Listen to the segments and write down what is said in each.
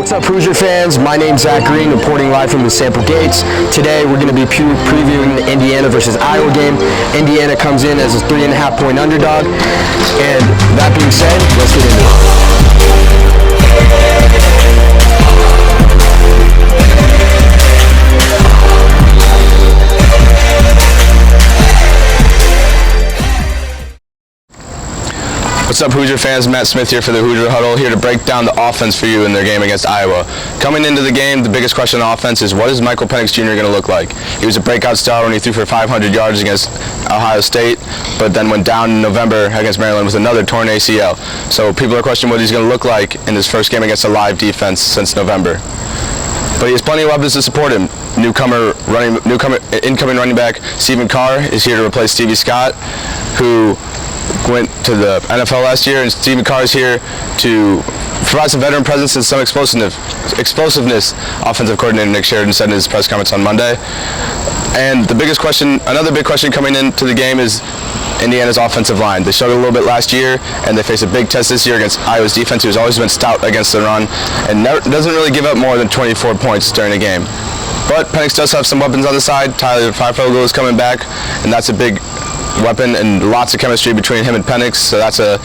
What's up, Hoosier fans? My name's Zach Greene, reporting live from the Sample Gates. Today, we're going to be previewing the Indiana versus Iowa game. Indiana comes in as a 3.5-point underdog. And that being said, let's get into What's up, Hoosier fans? Matt Smith here for the Hoosier Huddle, here to break down the offense for you in their game against Iowa. Coming into the game, the biggest question on offense is, what is Michael Penix Jr. going to look like? He was a breakout star when he threw for 500 yards against Ohio State, but then went down in November against Maryland with another torn ACL. So people are questioning what he's going to look like in his first game against a live defense since November. But he has plenty of weapons to support him. Incoming running back Stephen Carr is here to replace Stevie Scott, who went to the NFL last year, and Stephen Carr is here to provide some veteran presence and some explosiveness. Offensive coordinator Nick Sheridan said in his press conference on Monday. And another big question coming into the game is Indiana's offensive line. They struggled a little bit last year, and they face a big test this year against Iowa's defense, who's always been stout against the run and doesn't really give up more than 24 points during a game. But Penix does have some weapons on the side. Tyler Fifogel is coming back, and that's a big weapon and lots of chemistry between him and Penix, so that's a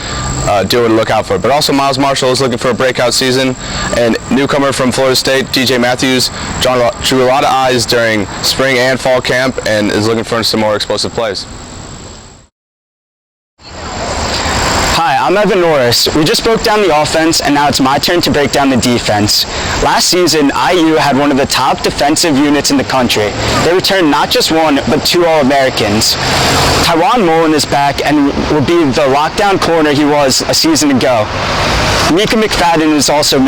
deal to look out for. But also Miles Marshall is looking for a breakout season, and newcomer from Florida State, DJ Matthews, drew a lot of eyes during spring and fall camp and is looking for some more explosive plays. Hi, I'm Evan Norris. We just broke down the offense, and now it's my turn to break down the defense. Last season, IU had one of the top defensive units in the country. They returned not just one, but two All-Americans. Tywan Mullen is back and will be the lockdown corner he was a season ago. Mika McFadden is also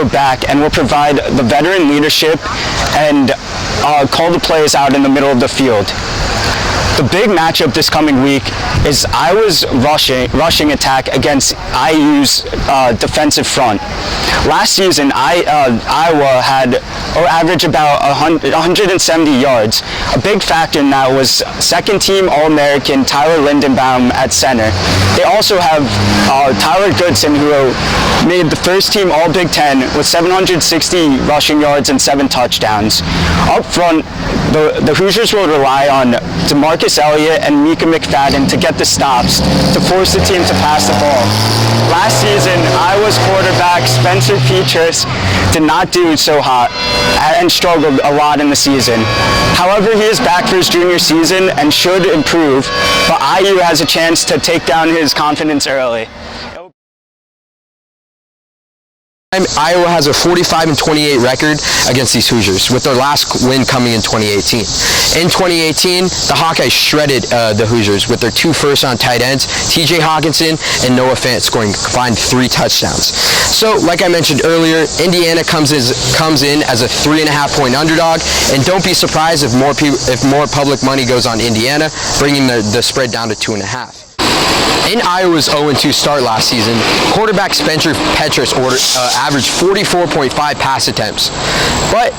back and will provide the veteran leadership and call the plays out in the middle of the field. The big matchup this coming week is Iowa's rushing attack against IU's defensive front. Last season, Iowa had averaged about 170 yards. A big factor in that was second-team All-American Tyler Lindenbaum at center. They also have Tyler Goodson, who made the first-team All-Big Ten with 760 rushing yards and 7 touchdowns. Up front, the Hoosiers will rely on DeMarcus Elliott and Mika McFadden to get the stops to force the team to pass the ball. Last season, Iowa's quarterback Spencer Petras did not do so hot and struggled a lot in the season. However, he is back for his junior season and should improve, but IU has a chance to take down his confidence early. Iowa has a 45-28 record against these Hoosiers, with their last win coming in 2018. In 2018, the Hawkeyes shredded the Hoosiers with their 2 first-round tight ends, TJ Hawkinson and Noah Fant, scoring combined 3 touchdowns. So, like I mentioned earlier, Indiana comes in as a 3.5-point underdog, and don't be surprised if more public money goes on Indiana, bringing the spread down to 2.5. In Iowa's 0-2 start last season, quarterback Spencer Petras averaged 44.5 pass attempts. But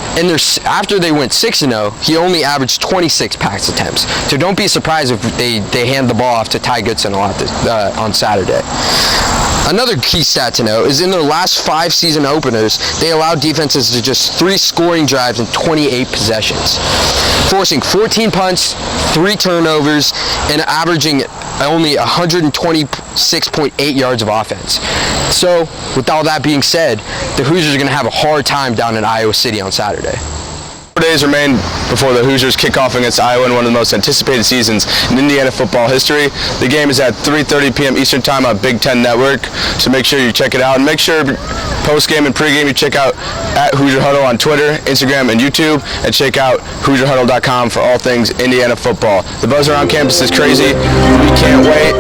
after they went 6-0, he only averaged 26 pass attempts. So don't be surprised if they hand the ball off to Ty Goodson a lot on Saturday. Another key stat to note is in their last 5 season openers, they allowed defenses to just 3 scoring drives in 28 possessions, forcing 14 punts, 3 turnovers, and averaging only 126.8 yards of offense. So, with all that being said, the Hoosiers are going to have a hard time down in Iowa City on Saturday. 4 days remain before the Hoosiers kick off against Iowa in one of the most anticipated seasons in Indiana football history. The game is at 3:30 p.m. Eastern Time on Big Ten Network, so make sure you check it out. And make sure post-game and pre-game you check out at Hoosier Huddle on Twitter, Instagram, and YouTube, and check out HoosierHuddle.com for all things Indiana football. The buzz around campus is crazy. We can't wait.